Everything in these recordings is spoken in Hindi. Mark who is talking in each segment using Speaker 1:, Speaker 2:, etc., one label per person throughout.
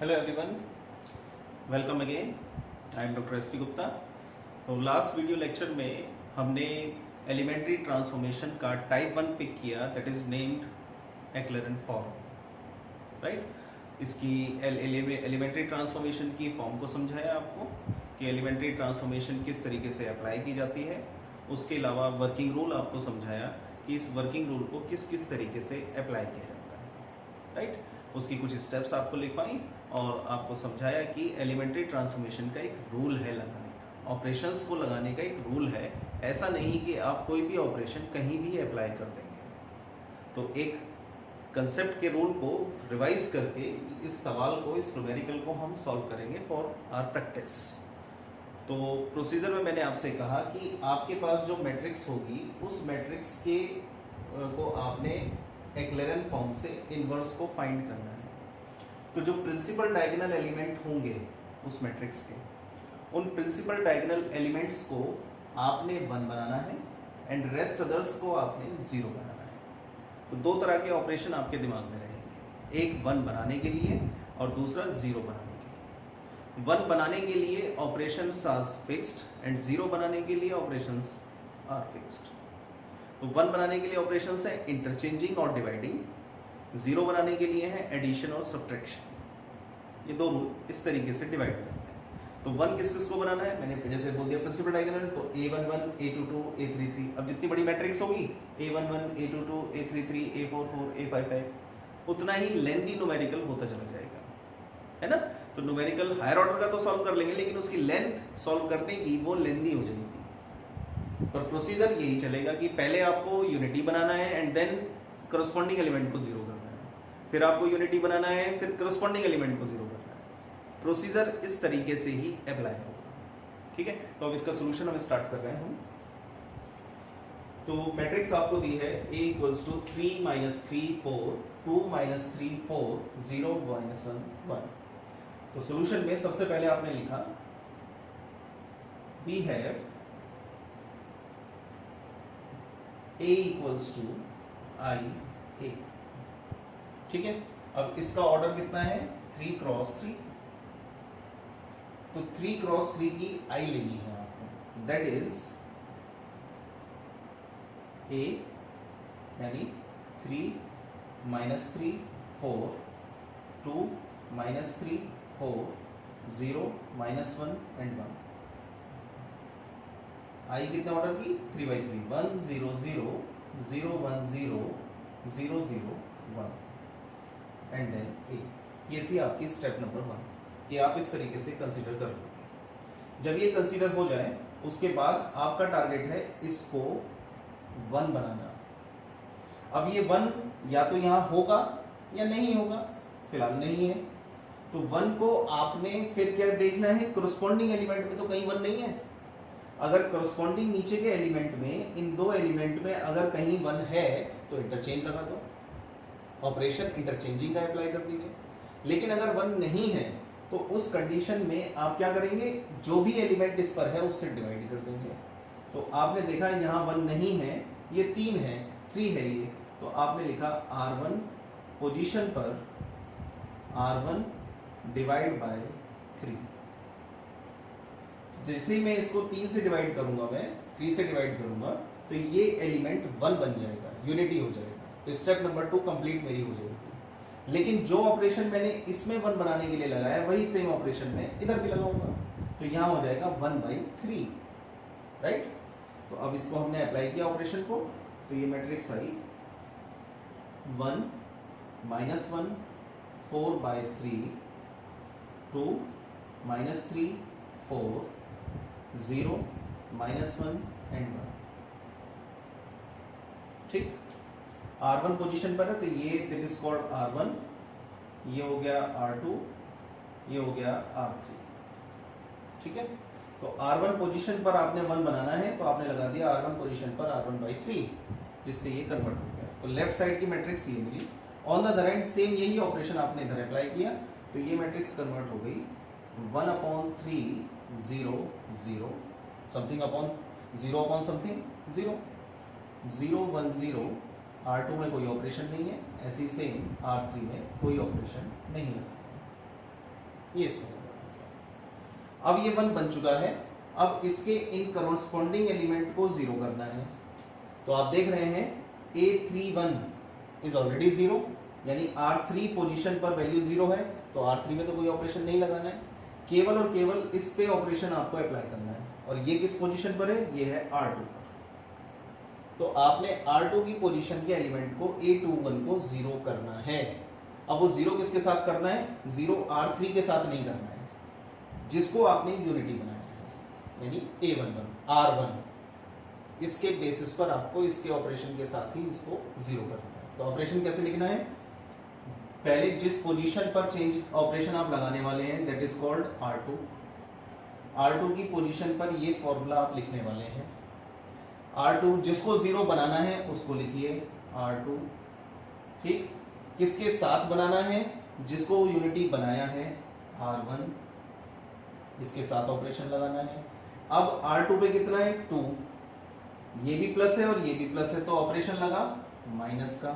Speaker 1: Hello everyone, welcome again. I am doctor S P Gupta. तो लास्ट वीडियो लेक्चर में हमने एलिमेंट्री ट्रांसफॉर्मेशन का टाइप 1 पिक किया, that is named echelon form, right. इसकी एलिमेंट्री ट्रांसफॉर्मेशन की फॉर्म को समझाया आपको कि एलिमेंट्री ट्रांसफॉर्मेशन किस तरीके से अप्लाई की जाती है। उसके अलावा वर्किंग रूल आपको समझाया कि इस वर्किंग रूल को किस किस तरीके से अप्लाई किया जाता है, राइट। उसकी कुछ स्टेप्स आपको लिखवाई और आपको समझाया कि एलिमेंट्री ट्रांसफॉर्मेशन का एक रूल है लगाने का, ऑपरेशंस को लगाने का एक रूल है। ऐसा नहीं कि आप कोई भी ऑपरेशन कहीं भी अप्लाई कर देंगे। तो एक कंसेप्ट के रूल को रिवाइज करके इस सवाल को, इस न्यूमेरिकल को हम सॉल्व करेंगे फॉर आवर प्रैक्टिस। तो प्रोसीजर में मैंने आपसे कहा कि आपके पास जो मैट्रिक्स होगी उस मैट्रिक्स के को आपने एक्लेरन फॉर्म से इनवर्स को फाइंड करना है। तो जो प्रिंसिपल डायगोनल एलिमेंट होंगे उस मैट्रिक्स के, उन प्रिंसिपल डायगोनल एलिमेंट्स को आपने 1 बनाना है एंड रेस्ट अदर्स को आपने 0 बनाना है। तो दो तरह के ऑपरेशन आपके दिमाग में रहेंगे, एक 1 बनाने के लिए और दूसरा 0 बनाने के लिए। 1 बनाने के लिए ऑपरेशंस आर फिक्स्ड एंड 0 बनाने के लिए ऑपरेशंस आर फिक्स्ड। तो 1 बनाने के लिए ऑपरेशंस है इंटरचेंजिंग और डिवाइडिंग, 0 बनाने के लिए है एडिशन और सब्ट्रैक्शन। ये दो रूल इस तरीके से डिवाइड करते हैं। तो 1 किस किस को बनाना है, मैंने जैसे बोल दिया प्रिंसिपल डायगोनल, तो a11 a22 a33। अब जितनी बड़ी मैट्रिक्स होगी a11 a22 a33 a44 a55 उतना ही लेंथी न्यूमेरिकल होता चला जाएगा, है ना। तो न्यूमेरिकल हायर ऑर्डर का तो सॉल्व कर लेंगे, लेकिन उसकी लेंथ सॉल्व करने की वो लेंथी हो जाएगी। पर प्रोसीजर यही चलेगा कि पहले आपको यूनिटी बनाना है एंड देन करस्पॉन्डिंग एलिमेंट को 0 करना है, फिर आपको यूनिटी बनाना है, फिर करस्पॉन्डिंग एलिमेंट को 0 करना है। प्रोसीजर इस तरीके से ही अप्लाई होगा, ठीक है। तो अब इसका सोल्यूशन हम स्टार्ट कर रहे हैं। तो मैट्रिक्स आपको दी है a = 3 - 3 4 2 - 3 4 0 1 1। तो सोल्यूशन में सबसे पहले आपने लिखा we have a = I A, ठीक है। अब इसका ऑर्डर कितना है 3 × 3। तो 3 × 3 की I लेनी है आपको, दैट इज A यानी 3 - 3 4 2 - 3 4 0 -1 एंड 1। I कितने ऑर्डर की 3/3 1 0 0 0 1 0 0 0 1 एंड देन A। ये थी आपकी स्टेप नंबर 1। ये आप इस तरीके से कंसीडर कर लो। जब ये कंसीडर हो जाए उसके बाद आपका टारगेट है इसको 1 बनाना। अब ये 1 या तो यहाँ होगा या नहीं होगा, फिलहाल नहीं है। तो 1 को आपने फिर क्या देखना है, करस्पॉन्डिंग एलिमेंट में तो कहीं 1 नहीं है। अगर करस्पॉन्डिंग नीचे के एलिमेंट में, इन दो एलिमेंट में अगर कहीं 1 है तो इंटरचेंज लगा दो, ऑपरेशन इंटरचेंजिंग का अप्लाई कर दीजिए। लेकिन अगर 1 नहीं है तो उस कंडीशन में आप क्या करेंगे, जो भी एलिमेंट इस पर है उससे डिवाइड कर देंगे। तो आपने देखा यहाँ 1 नहीं है, ये 3 है, 3 है ये, तो आपने लिखा R1 पोजीशन पर R1 डिवाइड बाय 3। जैसे ही मैं इसको 3 से डिवाइड करूंगा, मैं 3 से डिवाइड करूंगा, तो ये एलिमेंट 1 बन जाएगा, यूनिटी हो जाएगा। तो स्टेप नंबर 2 कंप्लीट मेरी हो जाएगी। लेकिन जो ऑपरेशन मैंने इसमें 1 बनाने के लिए लगाया वही सेम ऑपरेशन में इधर भी लगाऊंगा, तो यहां हो जाएगा 1/3, राइट। तो अब इसको हमने अप्लाई किया ऑपरेशन को, तो ये मैट्रिक्स आई 1 -1 4/3 2 -3 4 0 -1 एंड 1, ठीक। R1 पोजीशन पर है तो ये दिस इज कॉल्ड R1, ये हो गया R2, ये हो गया R3, ठीक है। तो R1 पोजीशन पर आपने 1 बनाना है, तो आपने लगा दिया R1 पोजीशन पर R1/3, जिससे ये कन्वर्ट हो गया। तो लेफ्ट साइड की मैट्रिक्स ये मिली। On the other end same यही ऑपरेशन आपने इधर अप्लाई किया, तो ये मैट्रिक्स कन्वर्ट हो गई 1/3 0 0 something upon 0 upon something 0 0 1 0। R2 में कोई ऑपरेशन नहीं है, ऐसी सेम R3 में कोई ऑपरेशन नहीं है। ये इसमें अब ये 1 बन चुका है। अब इसके इन करस्पॉन्डिंग एलिमेंट को 0 करना है। तो आप देख रहे हैं A31 इज ऑलरेडी 0, यानी R3 पोजीशन पर वैल्यू 0 है, तो R3 में तो कोई ऑपरेशन नहीं लगाना है, केवल और केवल इस पे ऑपरेशन आपको अप्लाई करना है। और ये किस पोजीशन पर है? ये है R2 पर। तो आपने R2 की पोजीशन के एलिमेंट को A21 को 0 करना है। अब वो 0 किसके साथ करना है? 0 R3 के साथ नहीं करना है, जिसको आपने यूनिटी बनाया है, यानी A11 R1। इसके बेसिस पर आपको इसके ऑपरेशन के साथ ही इसको 0 करना है। तो ऑपरेशन कैसे लिखना है? पहले जिस पोजीशन पर चेंज ऑपरेशन आप लगाने वाले हैं that is called R2। R2 की पोजीशन पर ये फॉर्मूला आप लिखने वाले हैं। R2 जिसको 0 बनाना है उसको लिखिए R2, ठीक। किसके साथ बनाना है? जिसको यूनिटी बनाया है R1, इसके साथ ऑपरेशन लगाना है। अब R2 पे कितना है? 2, ये भी प्लस है और ये भी प्लस है, तो ऑपरेशन लगा माइनस का।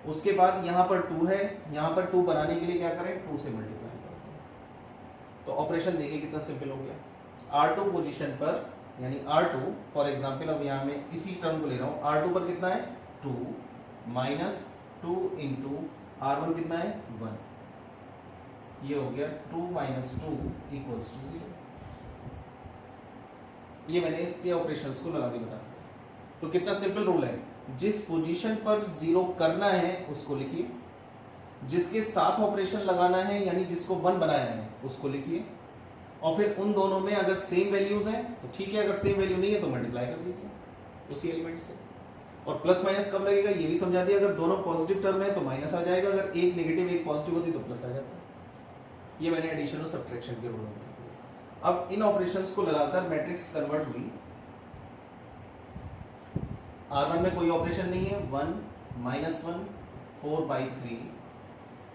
Speaker 1: उसके बाद यहां पर 2 है, यहां पर 2 बनाने के लिए क्या करें? 2 से मल्टीप्लाई कर दें। तो ऑपरेशन देखिए कितना सिंपल हो गया। R2 पोजीशन पर, यानी R2 फॉर एग्जांपल, अब यहां मैं इसी टर्म को ले रहा हूं। R2 पर कितना है? 2 माइनस 2 इंटू R1 कितना है? 1। ये हो गया 2 माइनस 2 इक्वल्स टू 0। ये मैंने इसके ऑपरेशंस को लगा के बता दिया। तो कितना सिंपल रूल है, जिस पोजीशन पर 0 करना है उसको लिखिए, जिसके साथ ऑपरेशन लगाना है यानी जिसको 1 बनाया है उसको लिखिए, और फिर उन दोनों में अगर सेम वैल्यूज हैं तो ठीक है, अगर सेम वैल्यू नहीं है तो मल्टीप्लाई कर दीजिए उसी एलिमेंट से। और प्लस माइनस कब लगेगा ये भी समझा दिया। अगर दोनों पॉजिटिव टर्म है तो माइनस आ जाएगा, अगर एक नेगेटिव एक पॉजिटिव होती तो प्लस आ जाता। ये मैंने एडिशन और सब्ट्रैक्शन के रूल में बता दिया। अब इन ऑपरेशंस को लगाकर मैट्रिक्स कन्वर्ट हुई। R1 में कोई ऑपरेशन नहीं है, 1 माइनस 1 4/3।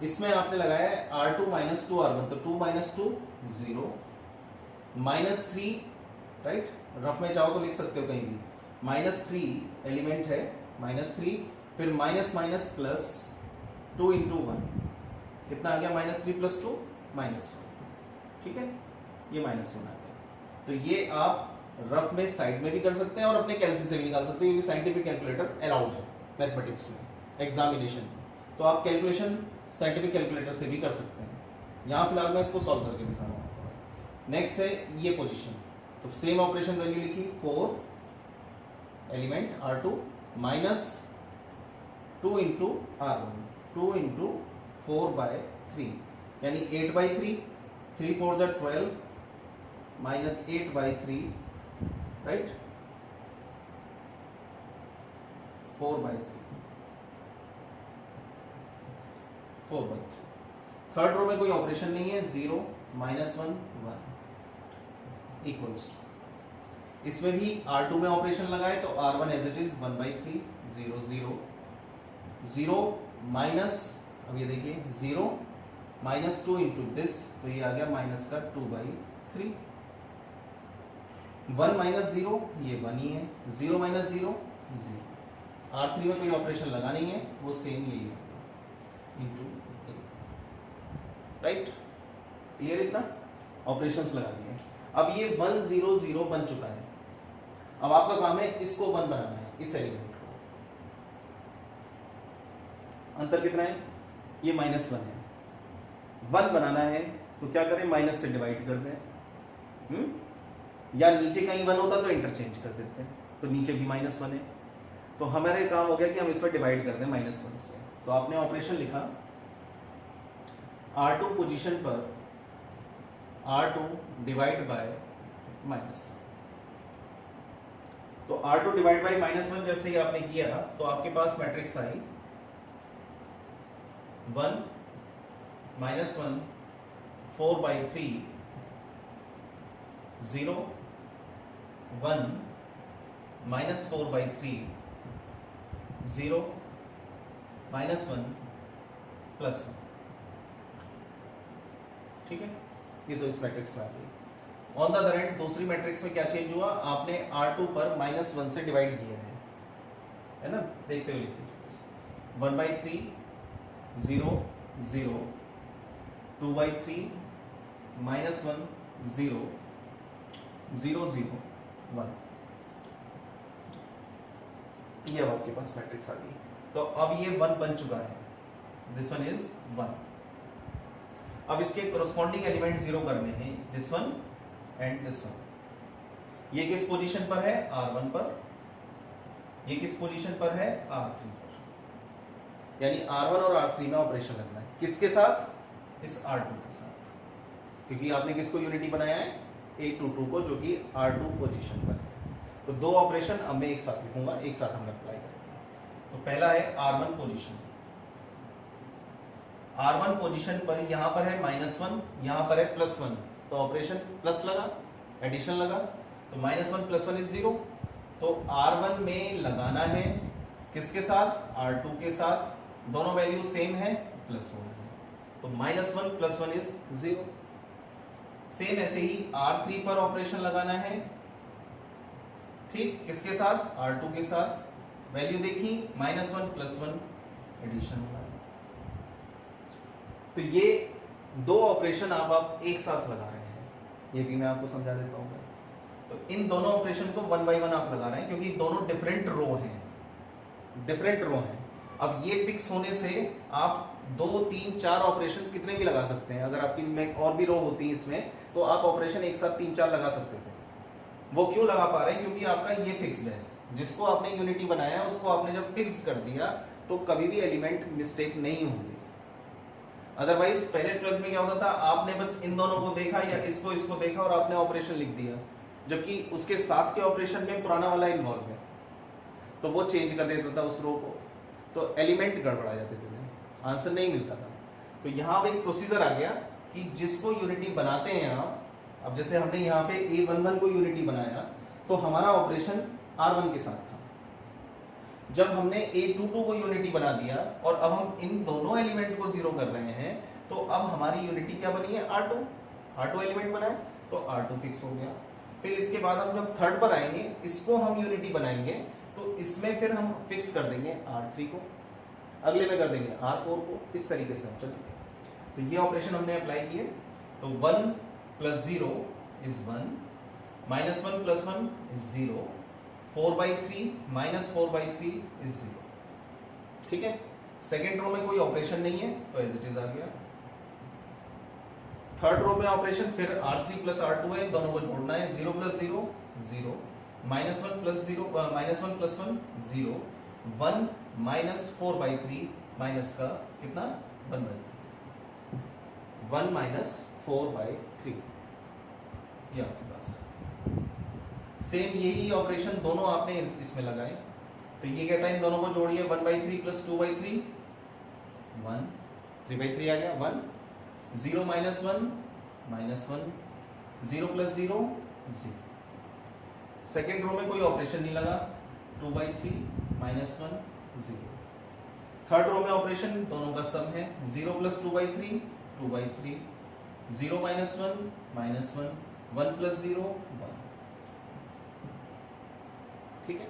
Speaker 1: इसमें आपने लगाया है R2 माइनस 2 R1, तो 2 माइनस 2 0 माइनस 3, राइट। रफ में चाहो तो लिख सकते हो कहीं भी। माइनस 3 एलिमेंट है, माइनस 3, फिर माइनस माइनस प्लस 2 इंटू 1 कितना आ गया? माइनस 3 प्लस 2 माइनस 1, ठीक है। ये माइनस 1 आ गया। तो ये आप रफ में साइड में भी कर सकते हैं और अपने कैलसी से भी निकाल सकते हैं, क्योंकि साइंटिफिक कैलकुलेटर अलाउड है मैथमेटिक्स में एग्जामिनेशन में। तो आप कैलकुलेशन साइंटिफिक कैलकुलेटर से भी कर सकते हैं। यहाँ फिलहाल मैं इसको सॉल्व करके दिखा रहा हूँ। नेक्स्ट है ये पोजीशन, तो सेम ऑपरेशन वैल्यू लिखी 4 element R2 minus 2 into R1, 2 into 4/3 यानी 8/3, 3 4 जा 12 माइनस 8/3, राइट, 4/3, 4/3। थर्ड रो में कोई ऑपरेशन नहीं है, 0 माइनस 1 1 इक्वल्स टू, इसमें भी R2 में ऑपरेशन लगाए तो R1 as it is 1/3 0 0 0 minus, अब ये देखिए 0 माइनस 2 इंटू दिस, तो ये आ गया माइनस का 2/3। 1 माइनस 0 ये 1 ही है, 0 माइनस 0 0। R3 में कोई ऑपरेशन लगा नहीं है, वो सेम यही है इंटू, राइट। क्लियर? इतना ऑपरेशंस लगा दिए। अब ये 1 0 0 बन चुका है। अब आपका काम है इसको 1 बनाना है, इस एलिमेंट को। अंतर कितना है? ये -1 है। 1 बनाना है तो क्या करें? माइनस से डिवाइड कर दें, या नीचे कहीं 1 होता तो इंटरचेंज कर देते हैं, तो नीचे भी -1 है, तो हमारे काम हो गया कि हम इस पर डिवाइड कर दें -1 से। तो आपने ऑपरेशन लिखा R2 पोजीशन पर R2 डिवाइड बाय -1। तो R2 डिवाइड बाय -1 जैसे ही आपने किया तो आपके पास मैट्रिक्स आई 1 -1 4/3 0 1 -4/3 0 -1 +1, ठीक है। ये तो इस मैट्रिक्स में आ गई। ऑन द अदर हैंड दूसरी मैट्रिक्स में क्या चेंज हुआ? आपने R2 पर -1 से डिवाइड किया है ना, देखते हुए लिखते 1/3 0 0 2/3 -1 0 0 0 1, ये अब आपके पास मैट्रिक्स आ गई। तो अब ये 1 बन चुका है, दिस वन इज 1। अब इसके कोरोस्पोंडिंग एलिमेंट 0 करने हैं, this one and this one. ये किस पोजीशन पर है? R1 पर। ये किस पोजीशन पर है? R3 पर। यानी R1 और R3 में ऑपरेशन लगना है, किसके साथ? इस R2 के साथ, क्योंकि आपने किसको यूनिटी बनाया है? A22 को, जो कि R2 पोजीशन पर है। तो दो ऑपरेशन अब मैं एक साथ लिखूंगा, एक साथ हम अप्लाई करेंगे। तो पहला है R1 पोजीशन। R1 पोजीशन पर यहां पर है -1, यहां पर है +1, तो ऑपरेशन प्लस लगा, एडिशन लगा, तो -1 + 1 इज 0। तो R1 में लगाना है किसके साथ? R2 के साथ, दोनों वैल्यू सेम है, प्लस होना है, तो -1 + 1 इज 0। सेम ऐसे ही R3 पर ऑपरेशन लगाना है, ठीक, किसके साथ? R2 के साथ। वैल्यू देखी, -1 + 1 एडिशन होगा। तो ये दो ऑपरेशन आप एक साथ लगा रहे हैं, ये भी मैं आपको समझा देता हूँ। तो इन दोनों ऑपरेशन को 1 बाय 1 आप लगा रहे हैं, क्योंकि दोनों डिफरेंट रो हैं, डिफरेंट रो हैं। अब ये फिक्स होने से आप 2 3 4 ऑपरेशन कितने भी लगा सकते हैं। अगर आपकी में और भी रो होती इसमें, तो आप ऑपरेशन एक साथ 3 4 लगा सकते थे। वो क्यों लगा पा रहे हैं? क्योंकि आपका ये फिक्स्ड है, जिसको आपने यूनिटी बनाया उसको आपने जब फिक्स कर दिया तो कभी भी एलिमेंट मिस्टेक नहीं होंगे। अदरवाइज पहले 12th में क्या होता था, आपने बस इन दोनों को देखा या इसको देखा और आपने ऑपरेशन लिख दिया, जबकि उसके साथ के ऑपरेशन में पुराना वाला इन्वॉल्व है, तो वो चेंज कर देता था उस रो को, तो एलिमेंट गड़बड़ा जाते थे, आंसर नहीं मिलता था। तो यहाँ पे एक प्रोसीजर आ गया कि जिसको यूनिटी बनाते हैं आप, अब जैसे हमने यहाँ पे A11 को यूनिटी बनाया, तो हमारा ऑपरेशन R1 के साथ था। जब हमने A22 को यूनिटी बना दिया और अब हम इन दोनों एलिमेंट को 0 कर रहे हैं, तो अब हमारी यूनिटी क्या बनी है? R2 एलिमेंट बनाए, तो R2 फिक्स हो गया। फिर इसके बाद हम जब थर्ड पर आएंगे, इसको हम यूनिटी बनाएंगे, तो इसमें फिर हम फिक्स कर देंगे R3 को, अगले में कर देंगे R4 को, इस तरीके से हम चलेंगे। तो ये ऑपरेशन हमने अप्लाई किए। तो 1 + 0 इज 1, -1 + 1 इज 0, 4/3 - 4/3 इज 0। ठीक है, सेकेंड रो में कोई ऑपरेशन नहीं है, तो एज इट इज आ गया। थर्ड रो में ऑपरेशन फिर R3 + R2 है, दोनों को जोड़ना है, 0 + 0 0, -1 + 0 -1 + 1 0, 1 - 4/3 माइनस का कितना? 1/3, 1 - 4/3, ये आपके पास है। सेम यही ऑपरेशन दोनों आपने इसमें लगाए। तो ये कहता है इन दोनों को जोड़िए, 1/3 + 2/3 1, 3/3 आ गया, 1, 0 - 1 -1, 0 + 0 0। सेकेंड रो में कोई ऑपरेशन नहीं लगा, 2/3 -1 0। थर्ड रो में ऑपरेशन दोनों का सम है, 0 + 2/3 2/3, 0 - 1 -1, 1 + 0 1। ठीक है,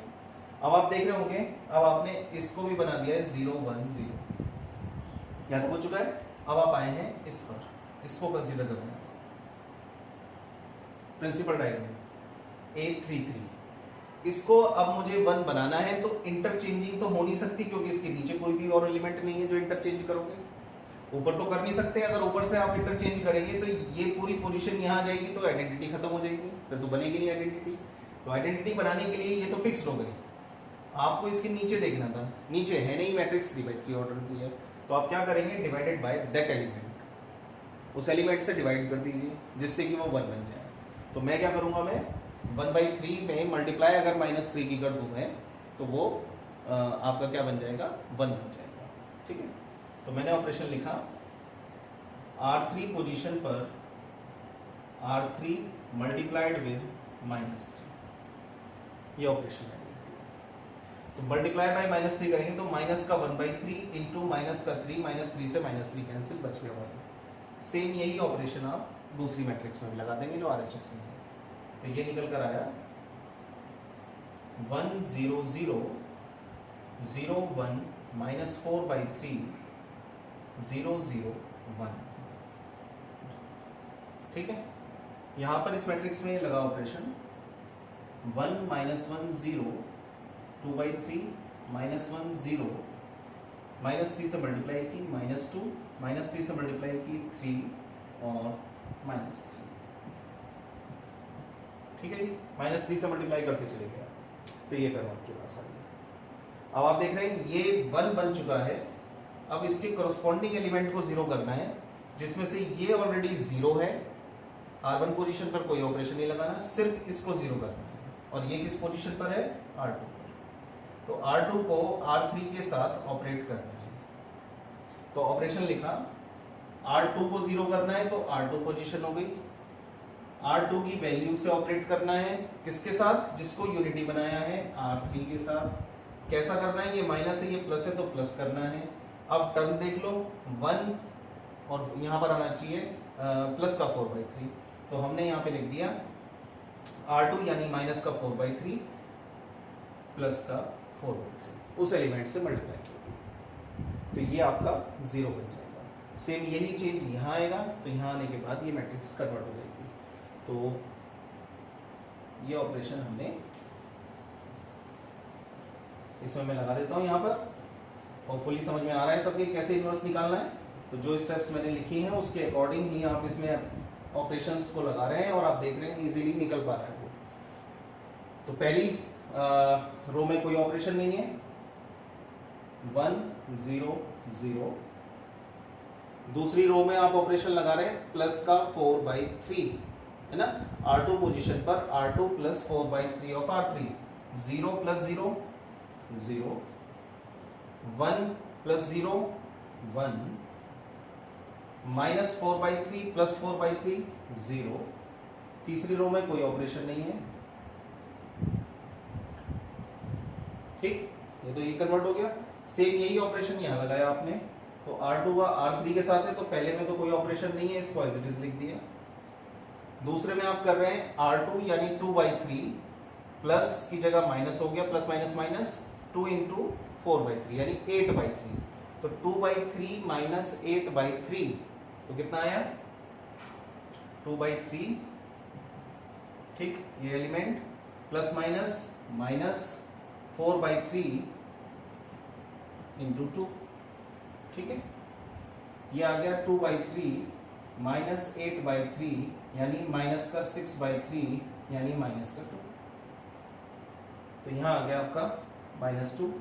Speaker 1: अब आप देख रहे होंगे, अब आपने इसको भी बना दिया है 0 1 0, यहां तक हो चुका है। अब आप आए हैं इस पर, इसको कंसीडर कर रहे हैं प्रिंसिपल डायग्राम A33। इसको अब मुझे 1 बनाना है, तो इंटरचेंजिंग तो हो नहीं सकती, क्योंकि इसके नीचे कोई भी और एलिमेंट नहीं है जो इंटरचेंज करोगे। ऊपर तो कर नहीं सकते, अगर ऊपर से आप इंटरचेंज करेंगे तो ये पूरी पोजीशन यहाँ आ जाएगी, तो आइडेंटिटी खत्म हो जाएगी, फिर तो बनेगी नहीं आइडेंटिटी। तो आइडेंटिटी बनाने के लिए ये तो फिक्स्ड हो गई, आपको इसके नीचे देखना था, नीचे है नहीं मैट्रिक्स 3/3 ऑर्डर की है, तो आप क्या करेंगे? डिवाइडेड बाय दैट एलिमेंट, उस एलिमेंट से डिवाइड कर दीजिए, जिससे कि वो 1 बन जाए। तो मैं क्या करूंगा, मैं 1/3 में मल्टीप्लाई अगर -3 की कर दूं मैं, तो वो आपका क्या बन जाएगा? 1 बन जाएगा। ठीक है, तो मैंने ऑपरेशन लिखा, R3 पोजीशन पर R3 मल्टीप्लाइड विद -3, ये ऑपरेशन है। तो मल्टीप्लाई बाय -3 करेंगे तो माइनस का 1/3 इंटू माइनस का 3, -3 से -3 कैंसिल, बच गया 1। सेम यही ऑपरेशन आप दूसरी मैट्रिक्स में भी लगा देंगे जो RHS में है। तो ये निकल कर आया 1 0 0 0 1 -4/3 0 0 1। ठीक है, यहाँ पर इस मैट्रिक्स में लगा ऑपरेशन 1 -1 0 2/3 -1 0 -3 से मल्टीप्लाई की -2 -3 से मल्टीप्लाई की 3 और -3, ठीक है जी। -3 से मल्टीप्लाई करते चले गया तो ये टर्म आपके पास आ गया। अब आप देख रहे हैं ये 1 बन चुका है। अब इसके कोरस्पॉन्डिंग एलिमेंट को 0 करना है, जिसमें से ये ऑलरेडी 0 है, R1 पोजीशन पर कोई ऑपरेशन नहीं लगाना, सिर्फ इसको 0 करना है। और ये किस पोजीशन पर है? R2 पर। तो R2 को R3 के साथ ऑपरेट करना है, तो ऑपरेशन लिखा, R2 को 0 करना है तो R2 पोजीशन हो गई, R2 की वैल्यू से ऑपरेट करना है, किसके साथ? जिसको यूनिटी बनाया है, R3 के साथ। कैसा करना है? ये माइनस है, ये प्लस है, तो प्लस करना है। अब टर्म देख लो, 1 और यहाँ पर आना चाहिए प्लस का 4/3, तो हमने यहाँ पे लिख दिया R2 यानी माइनस का 4/3 प्लस का 4/3, उस एलिमेंट से मल्टीप्लाई करेंगे तो ये आपका 0 बन जाएगा। सेम यही चेंज यहाँ आएगा, तो यहाँ आने के बाद ये मैट्रिक्स कन्वर्ट हो जाएगी। तो ये ऑपरेशन हमने इसमें मैं लगा देता हूँ यहाँ पर। होपफुली समझ में आ रहा है सबके कैसे इनवर्स निकालना है। तो जो स्टेप्स मैंने लिखी हैं उसके अकॉर्डिंग ही आप इसमें ऑपरेशंस को लगा रहे हैं और आप देख रहे हैं इजीली निकल पा रहा है वो। तो पहली रो में कोई ऑपरेशन नहीं है, 1 0 0। दूसरी रो में आप ऑपरेशन लगा रहे हैं प्लस का 4/3, है ना। R2 पोजीशन पर R2 plus 4/3 of R3, 0 plus 0 0, 1 plus 0 1, minus 4/3 plus 4/3 0। तीसरी रो में कोई ऑपरेशन नहीं है, ठीक, ये तो ये कन्वर्ट हो गया। सेम यही ऑपरेशन यहां लगाया आपने, तो R2 का R3 के साथ है, तो पहले में तो कोई ऑपरेशन नहीं है, इसको एज इट इज लिख दिया। दूसरे में आप कर रहे हैं R2 यानी 2/3 प्लस की जगह माइनस हो गया, प्लस माइनस माइनस 2 इंटू 4/3 यानी 8/3, तो 2/3 माइनस 8/3 तो कितना आया? 2/3, ठीक। ये element plus minus minus 4/3 into 2, ठीक है। ये आ गया 2/3 माइनस 8/3 यानी माइनस का 6/3 यानी माइनस का 2, तो यहां आ गया आपका -2।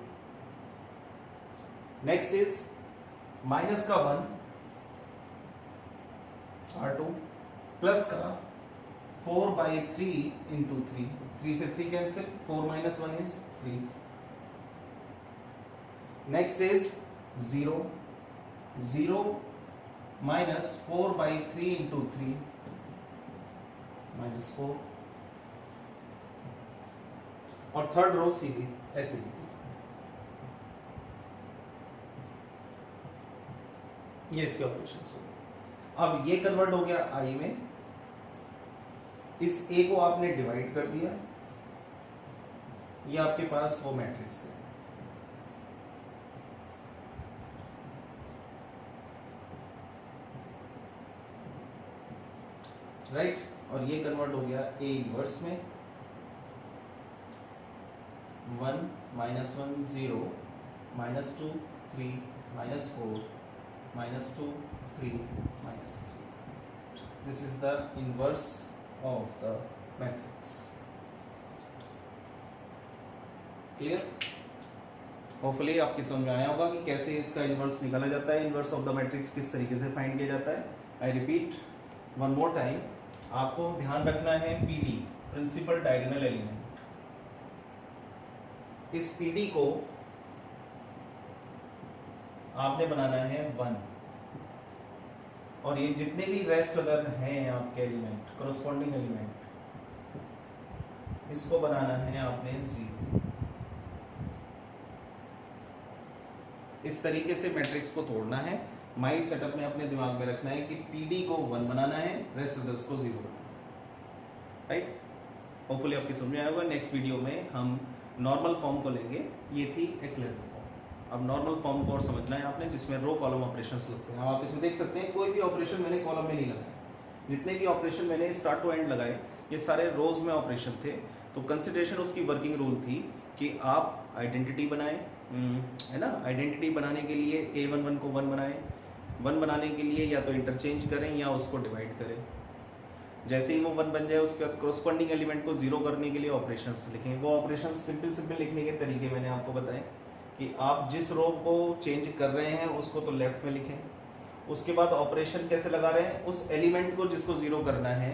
Speaker 1: नेक्स्ट इज माइनस का 1 R2 प्लस का 4/3 इंटू 3, 3 से 3 cancel, 4 minus 1 is 3। Next is 0 0 minus 4/3 into 3 -4, और थर्ड रो सीधी ऐसे दी। ये इसके ऑपरेशंस हो गए। अब ये कन्वर्ट हो गया आई में, इस ए को आपने डिवाइड कर दिया, ये आपके पास वो मैट्रिक्स है। राइट, और ये कन्वर्ट हो गया ए इनवर्स में, 1 -1 0 -2 3 -4 -2 3 -3। This is the inverse of the matrix. Clear? Hopefully आपकी समझ में आया होगा कि कैसे इसका इनवर्स निकाला जाता है, इनवर्स ऑफ द मैट्रिक्स किस तरीके से फाइंड किया जाता है। I repeat one more time, आपको ध्यान रखना है PD, प्रिंसिपल डायगोनल एलिमेंट। इस PD को आपने बनाना है 1, और ये जितने भी रेस्ट अदर हैं आपके एलिमेंट, कोरस्पॉन्डिंग एलिमेंट, इसको बनाना है आपने 0। इस तरीके से मैट्रिक्स को तोड़ना है। माइंड सेटअप में अपने दिमाग में रखना है कि PD को 1 बनाना है, रेस्ट अदर्स को 0 बनाना है। राइट, होपफुली आपकी समझ में आया होगा। नेक्स्ट वीडियो में हम नॉर्मल फॉर्म को लेंगे। ये थी एक्लेरन फॉर्म। अब नॉर्मल फॉर्म को और समझना है आपने, जिसमें रो कॉलम ऑपरेशंस लगते हैं। अब आप इसमें देख सकते हैं कोई भी ऑपरेशन मैंने कॉलम में नहीं लगाया, जितने भी ऑपरेशन मैंने स्टार्ट टू एंड लगाए ये सारे रोज में ऑपरेशन थे। तो कंसिडरेशन उसकी वर्किंग रूल थी कि आप आइडेंटिटी बनाएं, है ना। आइडेंटिटी बनाने के लिए A11 को 1 बनाएं, 1 बनाने के लिए या तो इंटरचेंज करें या उसको डिवाइड करें। जैसे ही वो 1 बन जाए उसके बाद कोरस्पॉन्डिंग एलिमेंट को 0 करने के लिए ऑपरेशंस लिखें। वो ऑपरेशंस सिंपल लिखने के तरीके मैंने आपको बताए कि आप जिस रो को चेंज कर रहे हैं उसको तो लेफ्ट में लिखें, उसके बाद ऑपरेशन कैसे लगा रहे हैं उस एलिमेंट को जिसको 0 करना है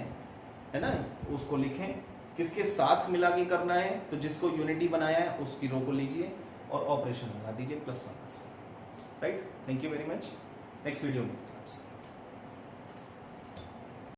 Speaker 1: ना, उसको लिखें। किसके साथ मिला के करना है तो जिसको यूनिटी बनाया है उसकी रो को लीजिए और ऑपरेशन लगा दीजिए +1 से। Right, thank you very much. Next video में